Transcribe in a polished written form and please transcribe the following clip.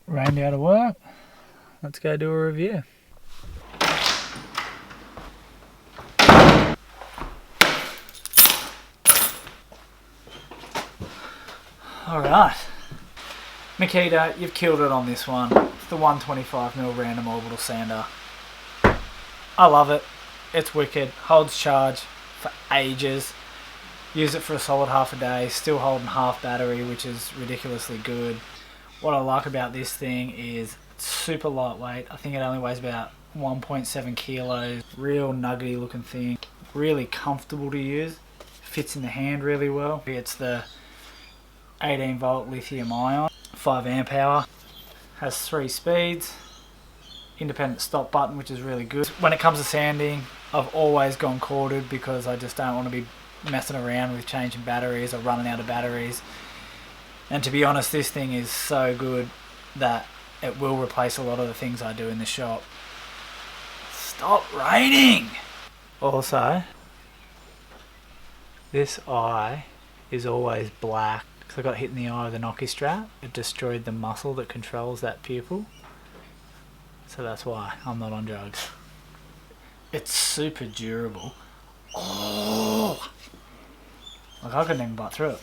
Rained out of work. Let's go do a review. Alright, Makita, you've killed it on this one. It's the 125mm random orbital sander. I love it. It's wicked. Holds charge for ages. Use it for a solid half a day. Still holding half battery, which is ridiculously good. What I like about this thing is it's super lightweight. I think it only weighs about 1.7 kilos. Real nuggety looking thing. Really comfortable to use. Fits in the hand really well. It's the 18 volt lithium-ion, 5 amp hour, has 3 speeds, independent stop button, which is really good. When it comes to sanding, I've always gone corded because I just don't want to be messing around with changing batteries or running out of batteries. And to be honest, this thing is so good that it will replace a lot of the things I do in the shop. Stop raining! Also, this eye is always black. Because I got hit in the eye with a Noki strap. It destroyed the muscle that controls that pupil. So that's why I'm not on drugs. It's super durable. Oh! Like I couldn't even bite through it.